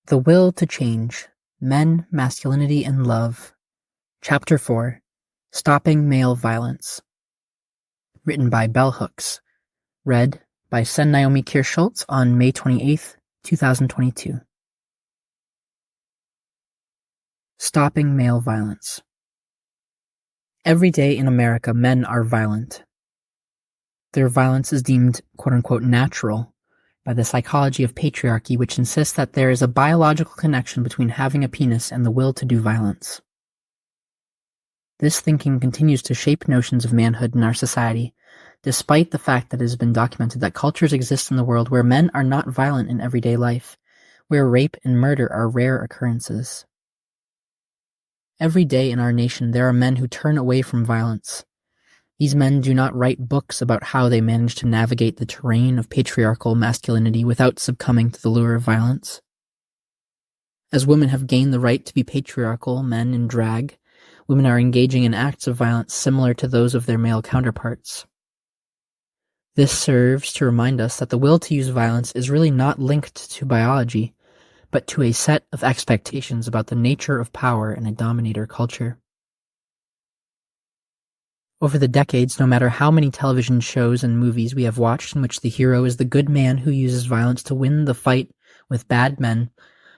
The Will to Change, Men, Masculinity, and Love. Chapter 4, Stopping Male Violence. Written by Bell Hooks. Read by Sen Naomi Kirschultz on May 28th, 2022. Stopping Male Violence. Every day in America, men are violent. Their violence is deemed quote-unquote natural by the psychology of patriarchy, which insists that there is a biological connection between having a penis and the will to do violence. This thinking continues to shape notions of manhood in our society, despite the fact that it has been documented that cultures exist in the world where men are not violent in everyday life, where rape and murder are rare occurrences. Every day in our nation, there are men who turn away from violence. These men do not write books about how they manage to navigate the terrain of patriarchal masculinity without succumbing to the lure of violence. As women have gained the right to be patriarchal men in drag, women are engaging in acts of violence similar to those of their male counterparts. This serves to remind us that the will to use violence is really not linked to biology, but to a set of expectations about the nature of power in a dominator culture. Over the decades, no matter how many television shows and movies we have watched in which the hero is the good man who uses violence to win the fight with bad men,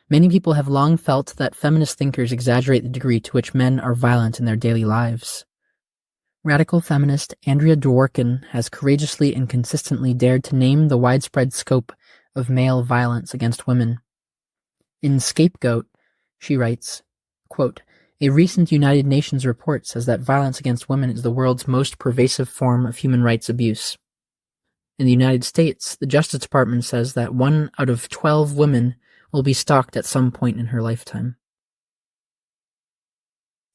many people have long felt that feminist thinkers exaggerate the degree to which men are violent in their daily lives. Radical feminist Andrea Dworkin has courageously and consistently dared to name the widespread scope of male violence against women. In Scapegoat, she writes, quote, "A recent United Nations report says that violence against women is the world's most pervasive form of human rights abuse. In the United States, the Justice Department says that 1 out of 12 women will be stalked at some point in her lifetime."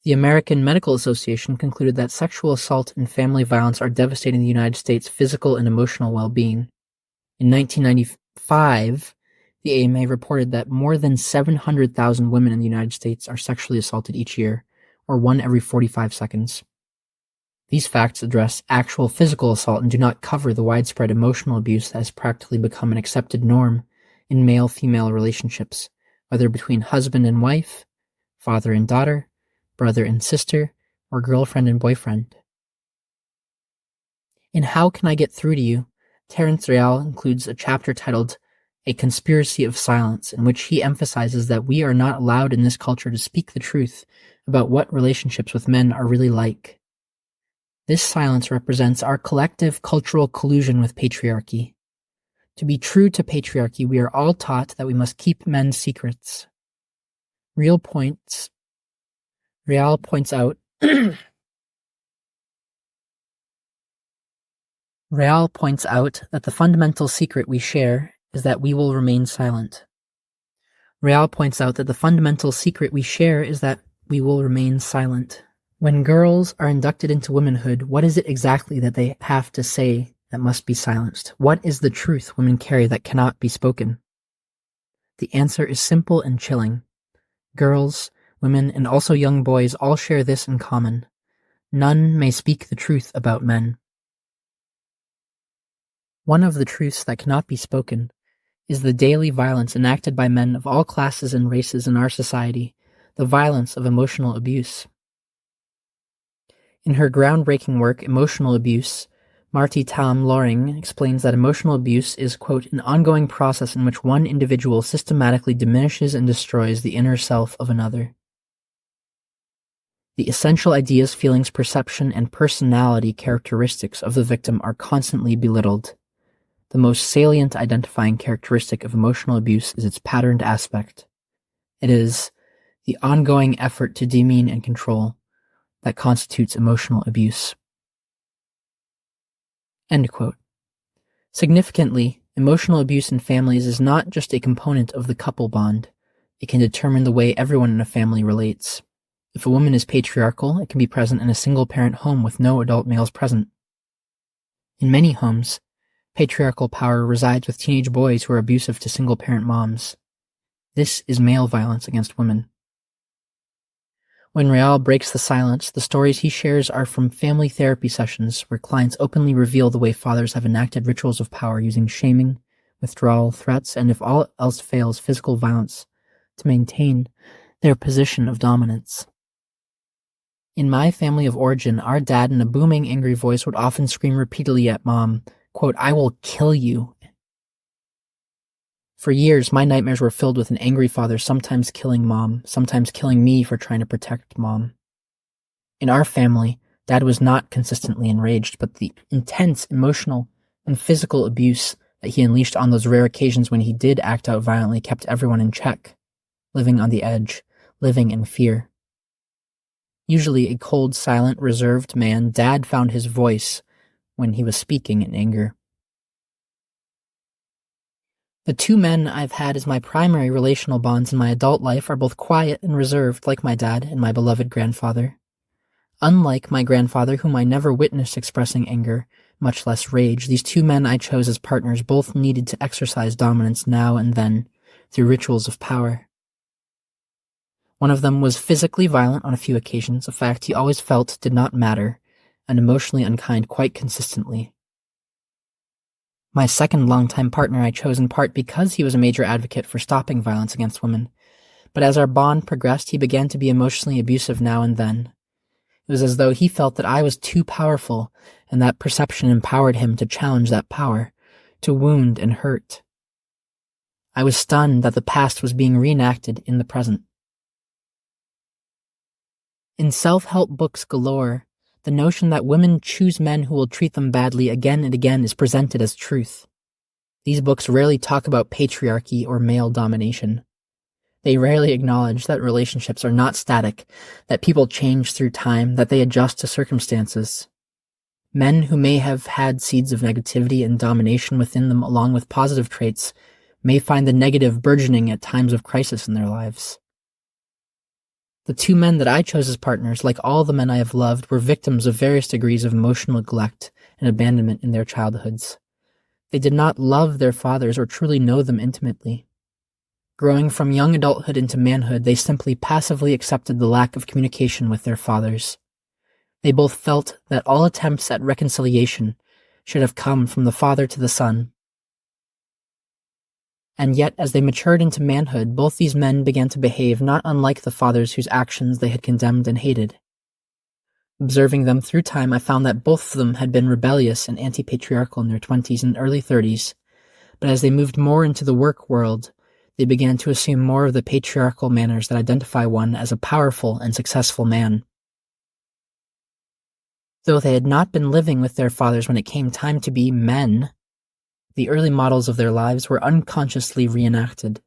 The American Medical Association concluded that sexual assault and family violence are devastating the United States' physical and emotional well-being. In 1995, the AMA reported that more than 700,000 women in the United States are sexually assaulted each year, or 1 every 45 seconds. These facts address actual physical assault and do not cover the widespread emotional abuse that has practically become an accepted norm in male-female relationships, whether between husband and wife, father and daughter, brother and sister, or girlfriend and boyfriend. In How Can I Get Through to You, Terence Real includes a chapter titled A Conspiracy of Silence, in which he emphasizes that we are not allowed in this culture to speak the truth about what relationships with men are really like. This silence represents our collective cultural collusion with patriarchy. To be true to patriarchy, we are all taught that we must keep men's secrets. Real points out Real points out that the fundamental secret we share is that we will remain silent. When girls are inducted into womanhood, what is it exactly that they have to say that must be silenced? What is the truth women carry that cannot be spoken? The answer is simple and chilling. Girls, women, and also young boys all share this in common. None may speak the truth about men. One of the truths that cannot be spoken is the daily violence enacted by men of all classes and races in our society, the violence of emotional abuse. In her groundbreaking work, Emotional Abuse, Marty Tam Loring explains that emotional abuse is, quote, an ongoing process in which one individual systematically diminishes and destroys the inner self of another. The essential ideas, feelings, perception, and personality characteristics of the victim are constantly belittled. The most salient identifying characteristic of emotional abuse is its patterned aspect. It is the ongoing effort to demean and control that constitutes emotional abuse. End quote. Significantly, emotional abuse in families is not just a component of the couple bond. It can determine the way everyone in a family relates. If a woman is patriarchal, it can be present in a single-parent home with no adult males present. In many homes, patriarchal power resides with teenage boys who are abusive to single-parent moms. This is male violence against women. When Real breaks the silence, the stories he shares are from family therapy sessions where clients openly reveal the way fathers have enacted rituals of power using shaming, withdrawal, threats, and if all else fails, physical violence to maintain their position of dominance. In my family of origin, our dad in a booming, angry voice would often scream repeatedly at Mom, quote, "I will kill you." For years, my nightmares were filled with an angry father sometimes killing Mom, sometimes killing me for trying to protect Mom. In our family, Dad was not consistently enraged, but the intense emotional and physical abuse that he unleashed on those rare occasions when he did act out violently kept everyone in check, living on the edge, living in fear. Usually a cold, silent, reserved man, Dad found his voice when he was speaking in anger. The two men I've had as my primary relational bonds in my adult life are both quiet and reserved, like my dad and my beloved grandfather. Unlike my grandfather, whom I never witnessed expressing anger, much less rage, these two men I chose as partners both needed to exercise dominance now and then through rituals of power. One of them was physically violent on a few occasions, a fact he always felt did not matter, and emotionally unkind quite consistently. My second longtime partner I chose in part because he was a major advocate for stopping violence against women, but as our bond progressed, he began to be emotionally abusive now and then. It was as though he felt that I was too powerful, and that perception empowered him to challenge that power, to wound and hurt. I was stunned that the past was being reenacted in the present. In self-help books galore, the notion that women choose men who will treat them badly again and again is presented as truth. These books rarely talk about patriarchy or male domination. They rarely acknowledge that relationships are not static, that people change through time, that they adjust to circumstances. Men who may have had seeds of negativity and domination within them along with positive traits may find the negative burgeoning at times of crisis in their lives. The two men that I chose as partners, like all the men I have loved, were victims of various degrees of emotional neglect and abandonment in their childhoods. They did not love their fathers or truly know them intimately. Growing from young adulthood into manhood, they simply passively accepted the lack of communication with their fathers. They both felt that all attempts at reconciliation should have come from the father to the son. And yet, as they matured into manhood, both these men began to behave not unlike the fathers whose actions they had condemned and hated. Observing them through time, I found that both of them had been rebellious and anti-patriarchal in their 20s and early 30s, but as they moved more into the work world, they began to assume more of the patriarchal manners that identify one as a powerful and successful man. Though they had not been living with their fathers when it came time to be men, the early models of their lives were unconsciously reenacted.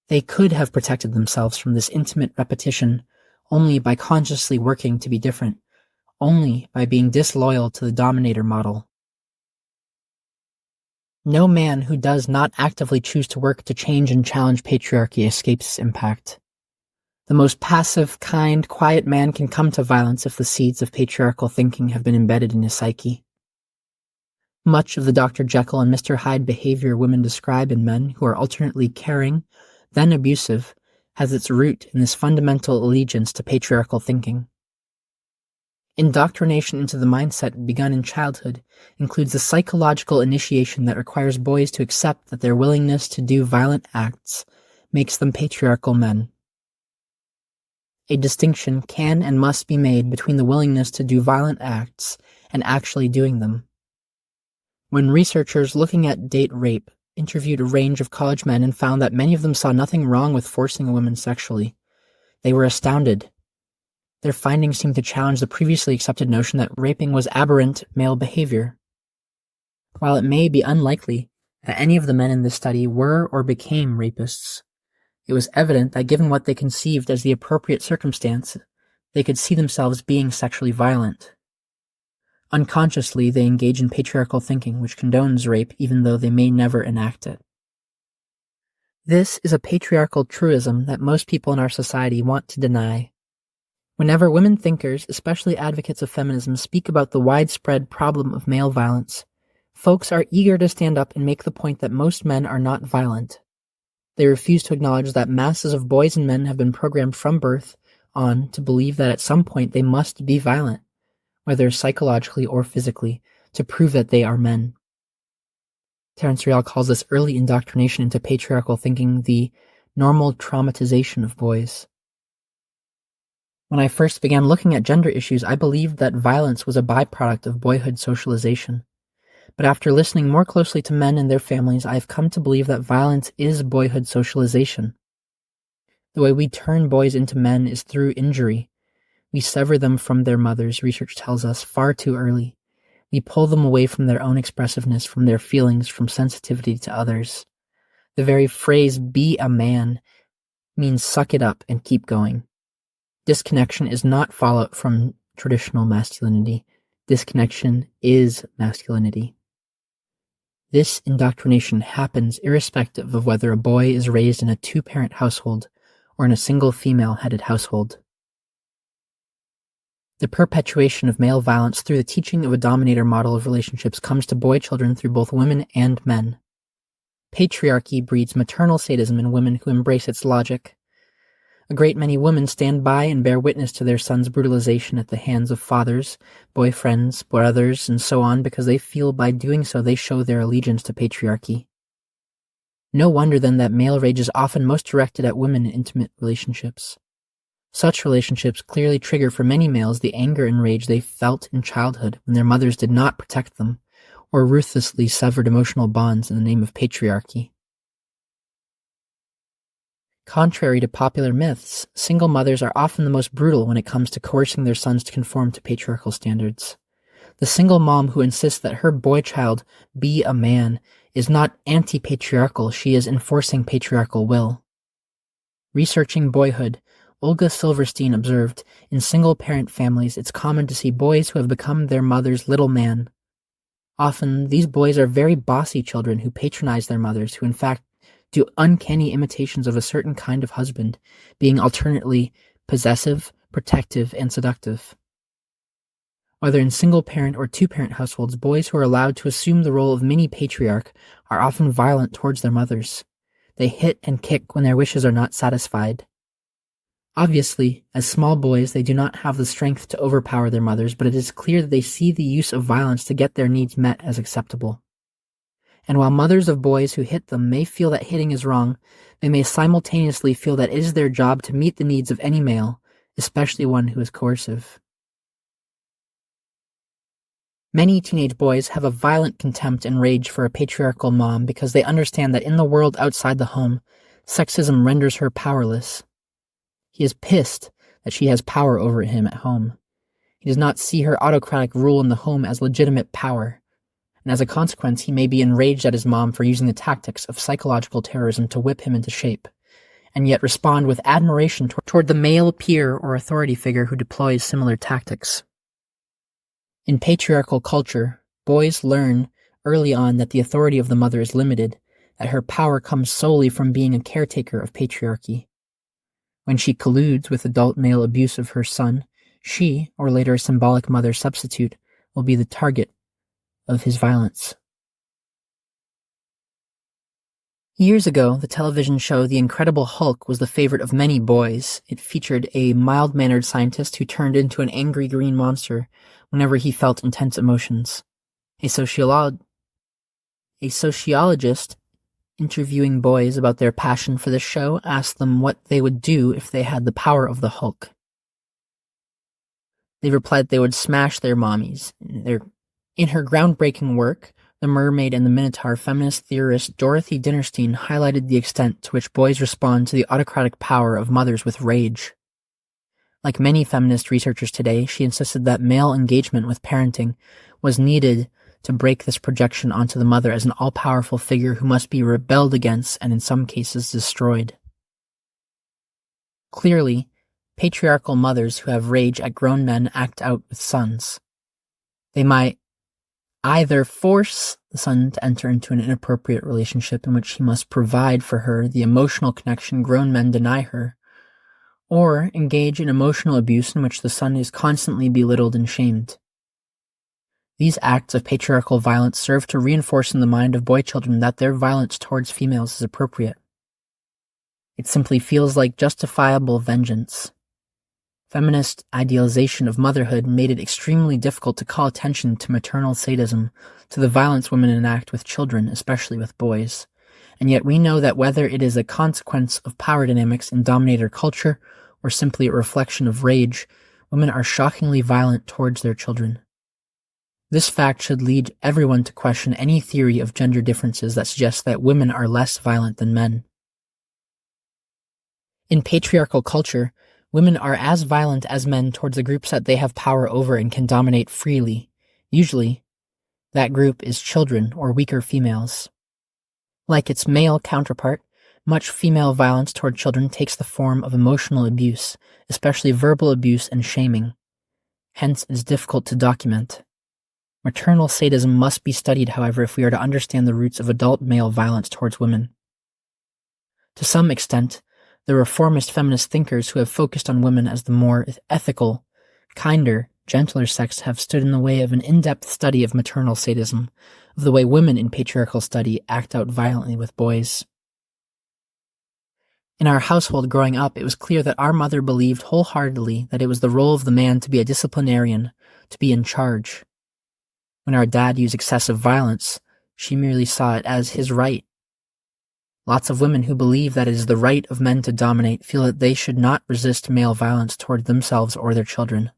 They could have protected themselves from this intimate repetition only by consciously working to be different, only by being disloyal to the dominator model. No man who does not actively choose to work to change and challenge patriarchy escapes its impact. The most passive, kind, quiet man can come to violence if the seeds of patriarchal thinking have been embedded in his psyche. Much of the Dr. Jekyll and Mr. Hyde behavior women describe in men who are alternately caring, then abusive, has its root in this fundamental allegiance to patriarchal thinking. Indoctrination into the mindset begun in childhood includes the psychological initiation that requires boys to accept that their willingness to do violent acts makes them patriarchal men. A distinction can and must be made between the willingness to do violent acts and actually doing them. When researchers looking at date rape interviewed a range of college men and found that many of them saw nothing wrong with forcing a woman sexually, they were astounded. Their findings seemed to challenge the previously accepted notion that raping was aberrant male behavior. While it may be unlikely that any of the men in this study were or became rapists, it was evident that given what they conceived as the appropriate circumstance, they could see themselves being sexually violent. Unconsciously, they engage in patriarchal thinking, which condones rape even though they may never enact it. This is a patriarchal truism that most people in our society want to deny. Whenever women thinkers, especially advocates of feminism, speak about the widespread problem of male violence, folks are eager to stand up and make the point that most men are not violent. They refuse to acknowledge that masses of boys and men have been programmed from birth on to believe that at some point they must be violent, whether psychologically or physically, to prove that they are men. Terence Real calls this early indoctrination into patriarchal thinking the normal traumatization of boys. When I first began looking at gender issues, I believed that violence was a byproduct of boyhood socialization. But after listening more closely to men and their families, I have come to believe that violence is boyhood socialization. The way we turn boys into men is through injury. We sever them from their mothers, research tells us, far too early. We pull them away from their own expressiveness, from their feelings, from sensitivity to others. The very phrase, be a man, means suck it up and keep going. Disconnection is not fallout from traditional masculinity. Disconnection is masculinity. This indoctrination happens irrespective of whether a boy is raised in a two-parent household or in a single female-headed household. The perpetuation of male violence through the teaching of a dominator model of relationships comes to boy children through both women and men. Patriarchy breeds maternal sadism in women who embrace its logic. A great many women stand by and bear witness to their sons' brutalization at the hands of fathers, boyfriends, brothers, and so on because they feel by doing so they show their allegiance to patriarchy. No wonder then that male rage is often most directed at women in intimate relationships. Such relationships clearly trigger for many males the anger and rage they felt in childhood when their mothers did not protect them, or ruthlessly severed emotional bonds in the name of patriarchy. Contrary to popular myths, single mothers are often the most brutal when it comes to coercing their sons to conform to patriarchal standards. The single mom who insists that her boy child be a man is not anti-patriarchal, she is enforcing patriarchal will. Researching boyhood, Olga Silverstein observed, in single-parent families it's common to see boys who have become their mother's little man. Often, these boys are very bossy children who patronize their mothers, who in fact do uncanny imitations of a certain kind of husband, being alternately possessive, protective, and seductive. Whether in single-parent or two-parent households, boys who are allowed to assume the role of mini-patriarch are often violent towards their mothers. They hit and kick when their wishes are not satisfied. Obviously, as small boys, they do not have the strength to overpower their mothers, but it is clear that they see the use of violence to get their needs met as acceptable. And while mothers of boys who hit them may feel that hitting is wrong, they may simultaneously feel that it is their job to meet the needs of any male, especially one who is coercive. Many teenage boys have a violent contempt and rage for a patriarchal mom because they understand that in the world outside the home, sexism renders her powerless. He is pissed that she has power over him at home. He does not see her autocratic rule in the home as legitimate power. And as a consequence, he may be enraged at his mom for using the tactics of psychological terrorism to whip him into shape, and yet respond with admiration toward the male peer or authority figure who deploys similar tactics. In patriarchal culture, boys learn early on that the authority of the mother is limited, that her power comes solely from being a caretaker of patriarchy. When she colludes with adult male abuse of her son, she, or later a symbolic mother substitute, will be the target of his violence. Years ago, the television show The Incredible Hulk was the favorite of many boys. It featured a mild-mannered scientist who turned into an angry green monster whenever he felt intense emotions. A sociologist interviewing boys about their passion for the show asked them what they would do if they had the power of the Hulk. They replied they would smash their mommies. In her groundbreaking work, The Mermaid and the Minotaur, feminist theorist Dorothy Dinnerstein highlighted the extent to which boys respond to the autocratic power of mothers with rage. Like many feminist researchers today, she insisted that male engagement with parenting was needed to break this projection onto the mother as an all-powerful figure who must be rebelled against and in some cases destroyed. Clearly, patriarchal mothers who have rage at grown men act out with sons. They might either force the son to enter into an inappropriate relationship in which he must provide for her the emotional connection grown men deny her, or engage in emotional abuse in which the son is constantly belittled and shamed. These acts of patriarchal violence serve to reinforce in the mind of boy children that their violence towards females is appropriate. It simply feels like justifiable vengeance. Feminist idealization of motherhood made it extremely difficult to call attention to maternal sadism, to the violence women enact with children, especially with boys, and yet we know that whether it is a consequence of power dynamics in dominator culture or simply a reflection of rage, women are shockingly violent towards their children. This fact should lead everyone to question any theory of gender differences that suggests that women are less violent than men. In patriarchal culture, women are as violent as men towards the groups that they have power over and can dominate freely. Usually, that group is children or weaker females. Like its male counterpart, much female violence toward children takes the form of emotional abuse, especially verbal abuse and shaming. Hence, it is difficult to document. Maternal sadism must be studied, however, if we are to understand the roots of adult male violence towards women. To some extent, the reformist feminist thinkers who have focused on women as the more ethical, kinder, gentler sex have stood in the way of an in-depth study of maternal sadism, of the way women in patriarchal study act out violently with boys. In our household growing up, it was clear that our mother believed wholeheartedly that it was the role of the man to be a disciplinarian, to be in charge. When our dad used excessive violence, she merely saw it as his right. Lots of women who believe that it is the right of men to dominate feel that they should not resist male violence toward themselves or their children.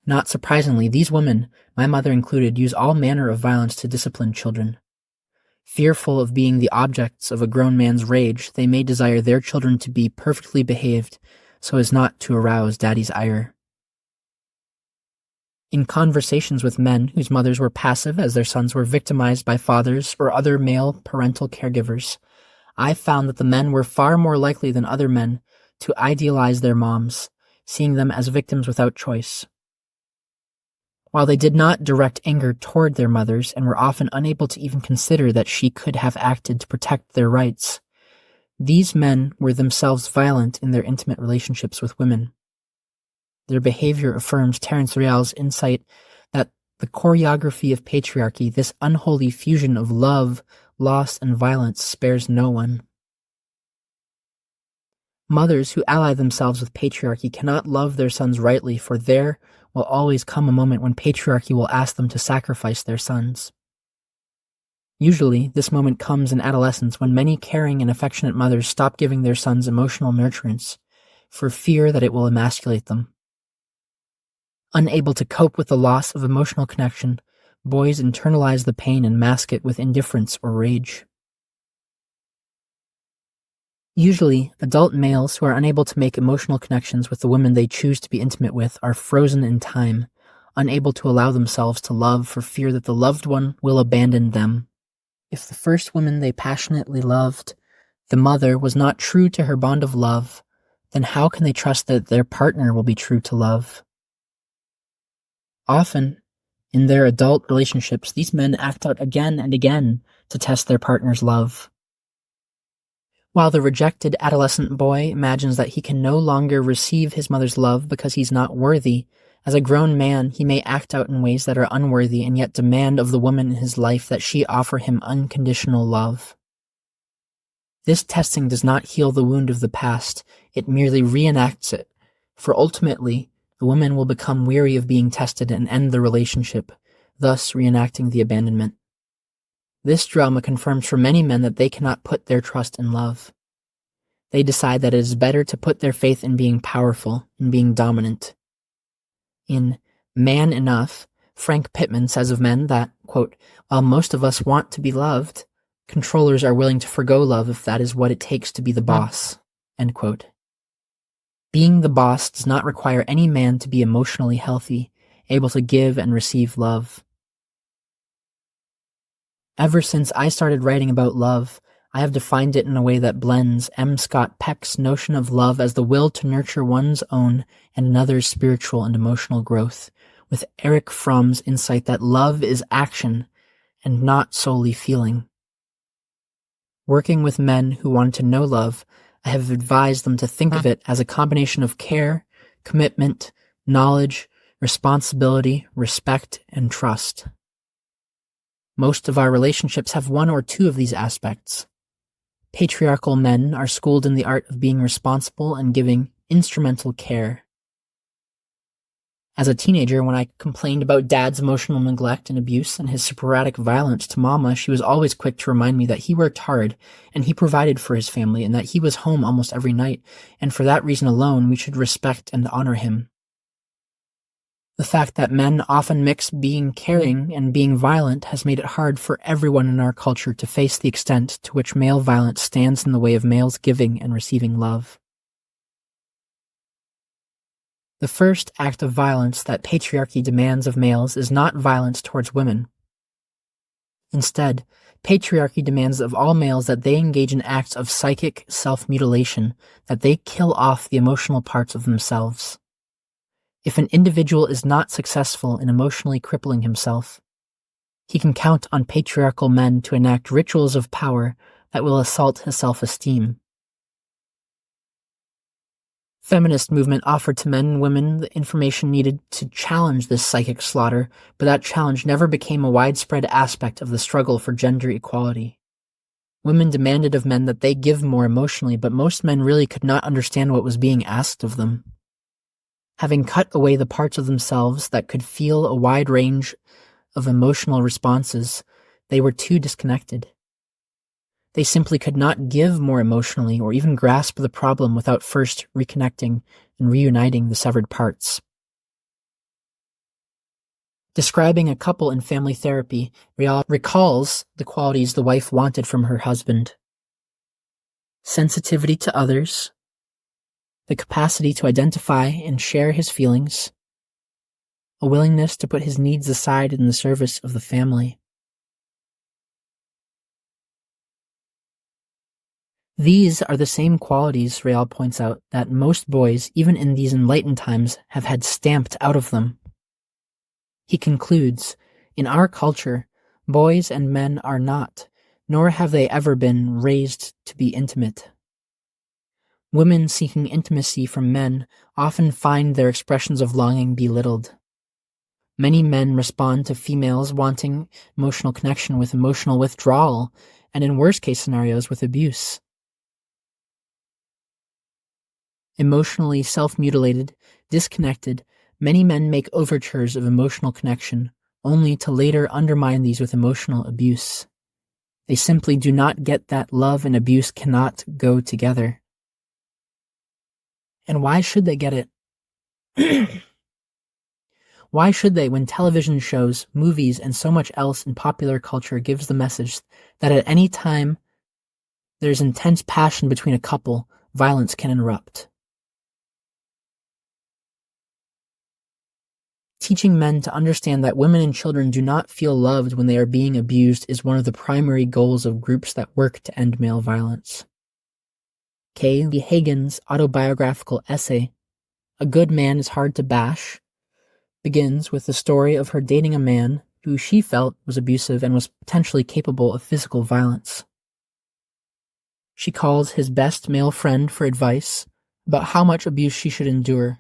Not surprisingly, these women, my mother included, use all manner of violence to discipline children. Fearful of being the objects of a grown man's rage, they may desire their children to be perfectly behaved so as not to arouse daddy's ire. In conversations with men whose mothers were passive as their sons were victimized by fathers or other male parental caregivers, I found that the men were far more likely than other men to idealize their moms, seeing them as victims without choice. While they did not direct anger toward their mothers and were often unable to even consider that she could have acted to protect their rights, these men were themselves violent in their intimate relationships with women. Their behavior affirms Terence Real's insight that the choreography of patriarchy, this unholy fusion of love, loss, and violence, spares no one. Mothers who ally themselves with patriarchy cannot love their sons rightly, for there will always come a moment when patriarchy will ask them to sacrifice their sons. Usually, this moment comes in adolescence when many caring and affectionate mothers stop giving their sons emotional nurturance for fear that it will emasculate them. Unable to cope with the loss of emotional connection, boys internalize the pain and mask it with indifference or rage. Usually, adult males who are unable to make emotional connections with the women they choose to be intimate with are frozen in time, unable to allow themselves to love for fear that the loved one will abandon them. If the first woman they passionately loved, the mother, was not true to her bond of love, then how can they trust that their partner will be true to love? Often, in their adult relationships, these men act out again and again to test their partner's love. While the rejected adolescent boy imagines that he can no longer receive his mother's love because he's not worthy, as a grown man he may act out in ways that are unworthy and yet demand of the woman in his life that she offer him unconditional love. This testing does not heal the wound of the past, it merely reenacts it, for ultimately, the woman will become weary of being tested and end the relationship, thus reenacting the abandonment. This drama confirms for many men that they cannot put their trust in love. They decide that it is better to put their faith in being powerful, in being dominant. In Man Enough, Frank Pittman says of men that, quote, while most of us want to be loved, controllers are willing to forgo love if that is what it takes to be the boss, end quote. Being the boss does not require any man to be emotionally healthy, able to give and receive love. Ever since I started writing about love, I have defined it in a way that blends M. Scott Peck's notion of love as the will to nurture one's own and another's spiritual and emotional growth, with Erich Fromm's insight that love is action and not solely feeling. Working with men who want to know love, I have advised them to think of it as a combination of care, commitment, knowledge, responsibility, respect, and trust. Most of our relationships have one or two of these aspects. Patriarchal men are schooled in the art of being responsible and giving instrumental care. As a teenager, when I complained about Dad's emotional neglect and abuse and his sporadic violence to Mama, she was always quick to remind me that he worked hard and he provided for his family and that he was home almost every night, and for that reason alone we should respect and honor him. The fact that men often mix being caring and being violent has made it hard for everyone in our culture to face the extent to which male violence stands in the way of males giving and receiving love. The first act of violence that patriarchy demands of males is not violence towards women. Instead, patriarchy demands of all males that they engage in acts of psychic self-mutilation, that they kill off the emotional parts of themselves. If an individual is not successful in emotionally crippling himself, he can count on patriarchal men to enact rituals of power that will assault his self-esteem. Feminist movement offered to men and women the information needed to challenge this psychic slaughter, but that challenge never became a widespread aspect of the struggle for gender equality. Women demanded of men that they give more emotionally, but most men really could not understand what was being asked of them. Having cut away the parts of themselves that could feel a wide range of emotional responses, they were too disconnected. They simply could not give more emotionally or even grasp the problem without first reconnecting and reuniting the severed parts. Describing a couple in family therapy, Rial recalls the qualities the wife wanted from her husband: sensitivity to others, the capacity to identify and share his feelings, a willingness to put his needs aside in the service of the family. These are the same qualities, Real points out, that most boys, even in these enlightened times, have had stamped out of them. He concludes, in our culture, boys and men are not, nor have they ever been, raised to be intimate. Women seeking intimacy from men often find their expressions of longing belittled. Many men respond to females wanting emotional connection with emotional withdrawal, and in worst-case scenarios with abuse. Emotionally self-mutilated, disconnected, many men make overtures of emotional connection, only to later undermine these with emotional abuse. They simply do not get that love and abuse cannot go together. And why should they get it? Why should they when television shows, movies, and so much else in popular culture gives the message that at any time there's intense passion between a couple, violence can erupt? Teaching men to understand that women and children do not feel loved when they are being abused is one of the primary goals of groups that work to end male violence. Kay Lee Hagen's autobiographical essay, A Good Man is Hard to Bash, begins with the story of her dating a man who she felt was abusive and was potentially capable of physical violence. She calls his best male friend for advice about how much abuse she should endure,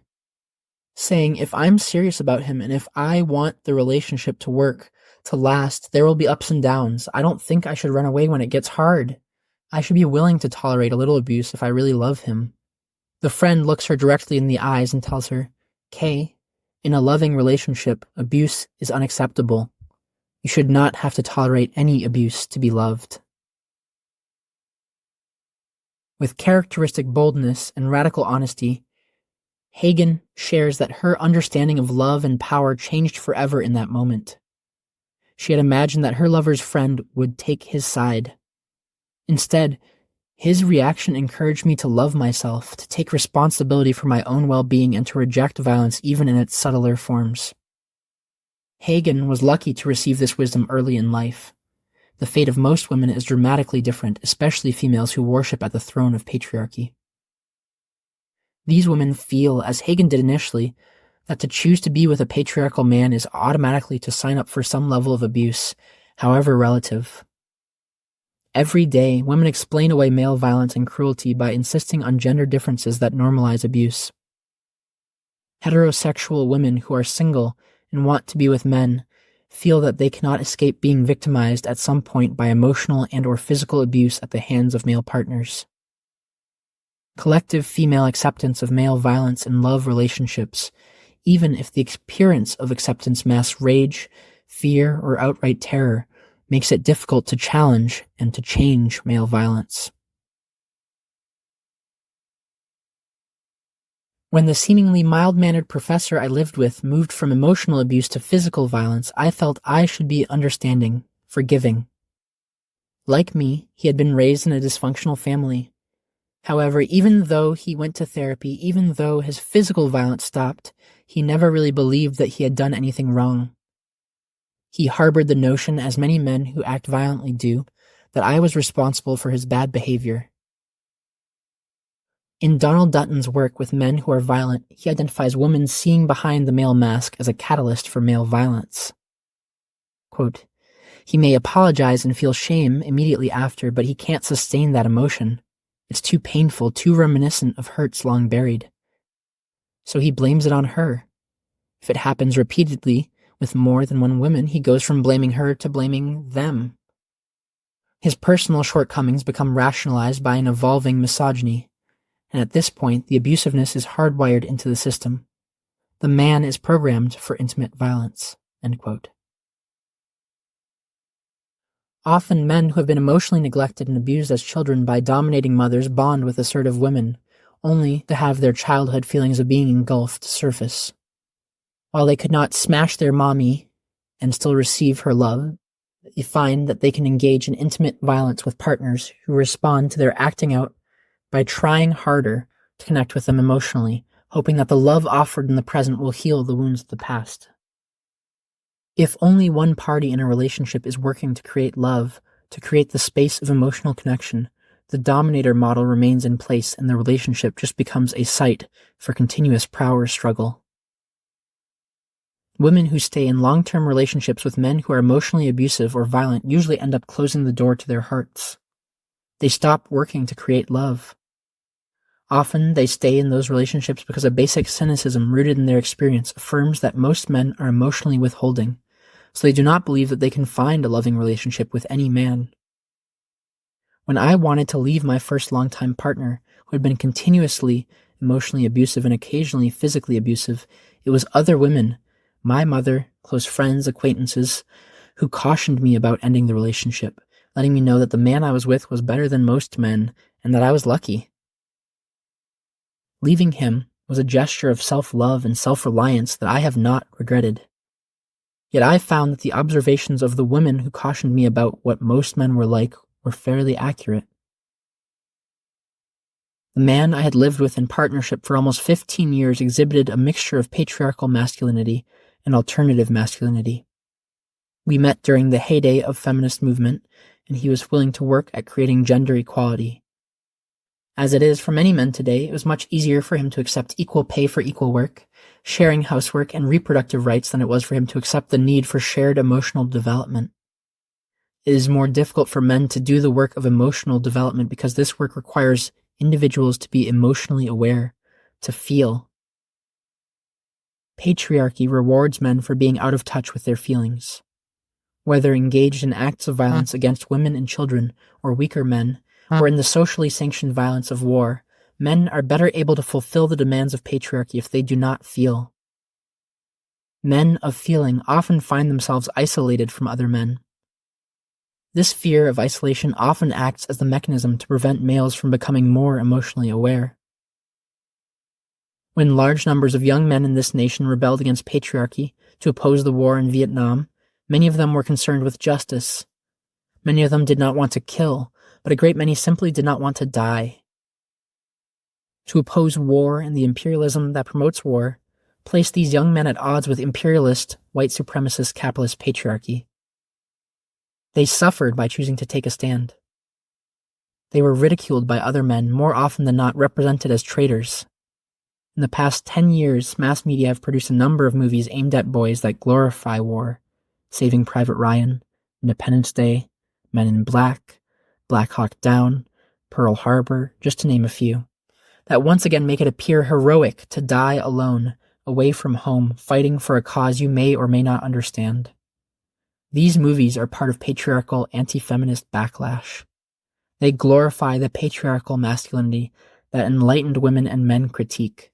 saying, if I'm serious about him and if I want the relationship to work, to last, there will be ups and downs. I don't think I should run away when it gets hard. I should be willing to tolerate a little abuse if I really love him. The friend looks her directly in the eyes and tells her, Kay, in a loving relationship, abuse is unacceptable. You should not have to tolerate any abuse to be loved. With characteristic boldness and radical honesty, Hagen shares that her understanding of love and power changed forever in that moment. She had imagined that her lover's friend would take his side. Instead, his reaction encouraged me to love myself, to take responsibility for my own well-being, and to reject violence even in its subtler forms. Hagen was lucky to receive this wisdom early in life. The fate of most women is dramatically different, especially females who worship at the throne of patriarchy. These women feel, as Hagen did initially, that to choose to be with a patriarchal man is automatically to sign up for some level of abuse, however relative. Every day, women explain away male violence and cruelty by insisting on gender differences that normalize abuse. Heterosexual women who are single and want to be with men feel that they cannot escape being victimized at some point by emotional and/or physical abuse at the hands of male partners. Collective female acceptance of male violence in love relationships, even if the appearance of acceptance masks rage, fear, or outright terror, makes it difficult to challenge and to change male violence. When the seemingly mild-mannered professor I lived with moved from emotional abuse to physical violence, I felt I should be understanding, forgiving. Like me, he had been raised in a dysfunctional family. However, even though he went to therapy, even though his physical violence stopped, he never really believed that he had done anything wrong. He harbored the notion, as many men who act violently do, that I was responsible for his bad behavior. In Donald Dutton's work with men who are violent, he identifies women seeing behind the male mask as a catalyst for male violence. Quote, "He may apologize and feel shame immediately after, but he can't sustain that emotion. It's too painful, too reminiscent of hurts long buried. So he blames it on her. If it happens repeatedly with more than one woman, he goes from blaming her to blaming them. His personal shortcomings become rationalized by an evolving misogyny. And at this point, the abusiveness is hardwired into the system. The man is programmed for intimate violence." End quote. Often men who have been emotionally neglected and abused as children by dominating mothers bond with assertive women, only to have their childhood feelings of being engulfed surface. While they could not smash their mommy and still receive her love, they find that they can engage in intimate violence with partners who respond to their acting out by trying harder to connect with them emotionally, hoping that the love offered in the present will heal the wounds of the past. If only one party in a relationship is working to create love, to create the space of emotional connection, the dominator model remains in place and the relationship just becomes a site for continuous power struggle. Women who stay in long-term relationships with men who are emotionally abusive or violent usually end up closing the door to their hearts. They stop working to create love. Often they stay in those relationships because a basic cynicism rooted in their experience affirms that most men are emotionally withholding, so they do not believe that they can find a loving relationship with any man. When I wanted to leave my first longtime partner, who had been continuously emotionally abusive and occasionally physically abusive, it was other women, my mother, close friends, acquaintances, who cautioned me about ending the relationship, letting me know that the man I was with was better than most men and that I was lucky. Leaving him was a gesture of self-love and self-reliance that I have not regretted. Yet I found that the observations of the women who cautioned me about what most men were like were fairly accurate. The man I had lived with in partnership for almost 15 years exhibited a mixture of patriarchal masculinity and alternative masculinity. We met during the heyday of feminist movement, and he was willing to work at creating gender equality. As it is for many men today, it was much easier for him to accept equal pay for equal work, sharing housework and reproductive rights than it was for him to accept the need for shared emotional development. It is more difficult for men to do the work of emotional development because this work requires individuals to be emotionally aware, to feel. Patriarchy rewards men for being out of touch with their feelings. Whether engaged in acts of violence against women and children or weaker men, or in the socially sanctioned violence of war, men are better able to fulfill the demands of patriarchy if they do not feel. Men of feeling often find themselves isolated from other men. This fear of isolation often acts as the mechanism to prevent males from becoming more emotionally aware. When large numbers of young men in this nation rebelled against patriarchy to oppose the war in Vietnam, many of them were concerned with justice. Many of them did not want to kill, but a great many simply did not want to die. To oppose war and the imperialism that promotes war placed these young men at odds with imperialist, white supremacist capitalist patriarchy. They suffered by choosing to take a stand. They were ridiculed by other men, more often than not represented as traitors. In the past 10 years, mass media have produced a number of movies aimed at boys that glorify war: Saving Private Ryan, Independence Day, Men in Black, Black Hawk Down, Pearl Harbor, just to name a few, that once again make it appear heroic to die alone, away from home, fighting for a cause you may or may not understand. These movies are part of patriarchal anti-feminist backlash. They glorify the patriarchal masculinity that enlightened women and men critique.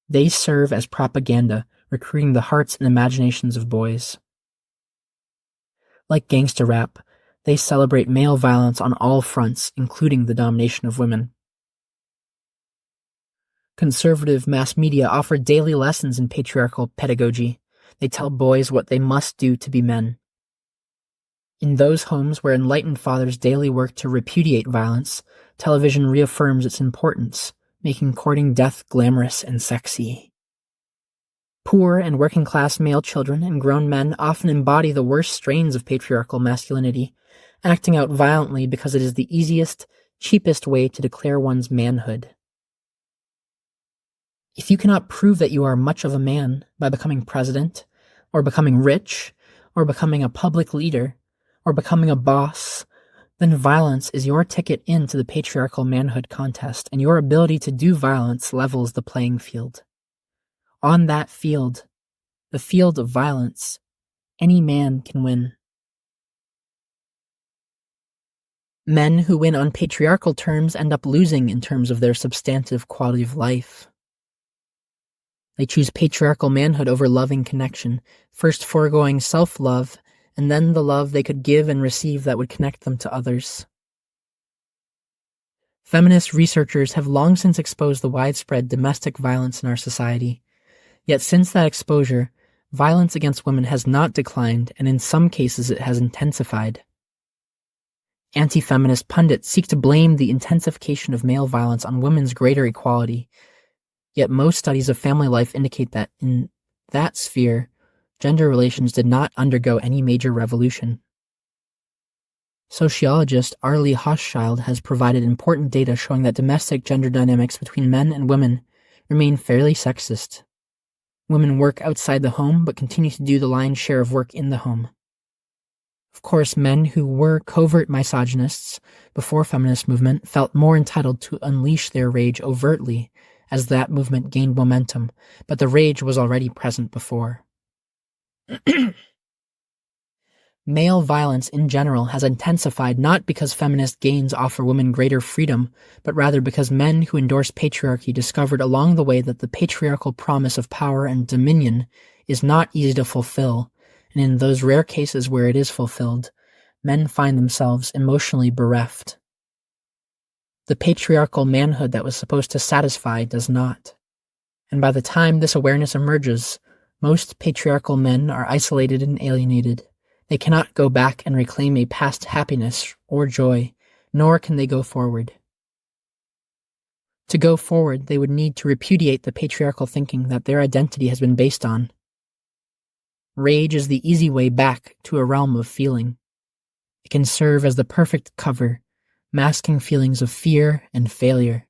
They serve as propaganda, recruiting the hearts and imaginations of boys. Like gangster rap, they celebrate male violence on all fronts, including the domination of women. Conservative mass media offer daily lessons in patriarchal pedagogy. They tell boys what they must do to be men. In those homes where enlightened fathers daily work to repudiate violence, television reaffirms its importance, making courting death glamorous and sexy. Poor and working-class male children and grown men often embody the worst strains of patriarchal masculinity, acting out violently because it is the easiest, cheapest way to declare one's manhood. If you cannot prove that you are much of a man by becoming president, or becoming rich, or becoming a public leader, or becoming a boss, then violence is your ticket into the patriarchal manhood contest, and your ability to do violence levels the playing field. On that field, the field of violence, any man can win. Men who win on patriarchal terms end up losing in terms of their substantive quality of life. They choose patriarchal manhood over loving connection, first foregoing self-love, and then the love they could give and receive that would connect them to others. Feminist researchers have long since exposed the widespread domestic violence in our society. Yet since that exposure, violence against women has not declined, and in some cases it has intensified. Anti-feminist pundits seek to blame the intensification of male violence on women's greater equality, yet most studies of family life indicate that in that sphere, gender relations did not undergo any major revolution. Sociologist Arlie Hochschild has provided important data showing that domestic gender dynamics between men and women remain fairly sexist. Women work outside the home but continue to do the lion's share of work in the home. Of course, men who were covert misogynists before feminist movement felt more entitled to unleash their rage overtly as that movement gained momentum, but the rage was already present before. Male violence in general has intensified not because feminist gains offer women greater freedom, but rather because men who endorse patriarchy discovered along the way that the patriarchal promise of power and dominion is not easy to fulfill, and in those rare cases where it is fulfilled, men find themselves emotionally bereft. The patriarchal manhood that was supposed to satisfy does not, and by the time this awareness emerges, most patriarchal men are isolated and alienated. They cannot go back and reclaim a past happiness or joy, nor can they go forward. To go forward, they would need to repudiate the patriarchal thinking that their identity has been based on. Rage is the easy way back to a realm of feeling. It can serve as the perfect cover, masking feelings of fear and failure.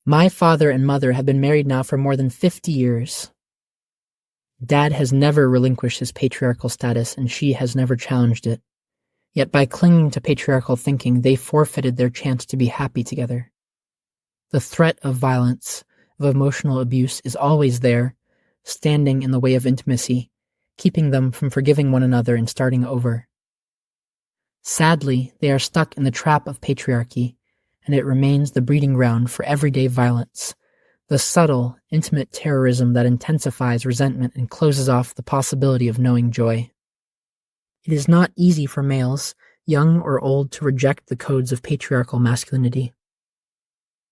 My father and mother have been married now for more than 50 years. Dad has never relinquished his patriarchal status, and she has never challenged it. Yet by clinging to patriarchal thinking, they forfeited their chance to be happy together. The threat of violence, of emotional abuse, is always there, standing in the way of intimacy, keeping them from forgiving one another and starting over. Sadly, they are stuck in the trap of patriarchy, and it remains the breeding ground for everyday violence, the subtle, intimate terrorism that intensifies resentment and closes off the possibility of knowing joy. It is not easy for males, young or old, to reject the codes of patriarchal masculinity.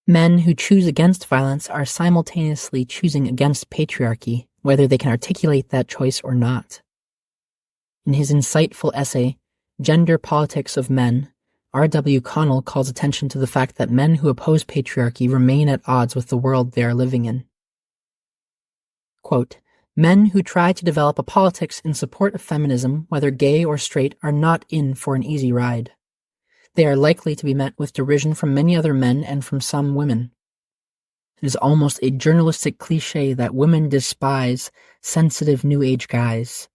Men who choose against violence are simultaneously choosing against patriarchy, whether they can articulate that choice or not. In his insightful essay, Gender Politics of Men, R.W. Connell calls attention to the fact that men who oppose patriarchy remain at odds with the world they are living in. Quote, men who try to develop a politics in support of feminism, whether gay or straight, are not in for an easy ride. They are likely to be met with derision from many other men and from some women. It is almost a journalistic cliché that women despise sensitive New Age guys.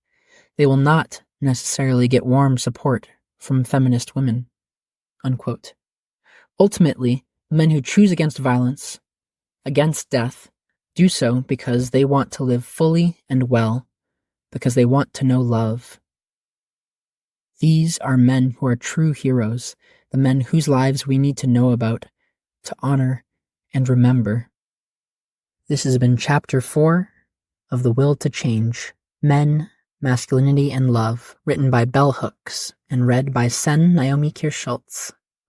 They will not necessarily get warm support from feminist women. Unquote. Ultimately, the men who choose against violence, against death, do so because they want to live fully and well, because they want to know love. These are men who are true heroes, the men whose lives we need to know about, to honor, And remember, this has been Chapter 4 of The Will to Change, Men, Masculinity, and Love, written by Bell Hooks and read by Sen Naomi Kirschultz.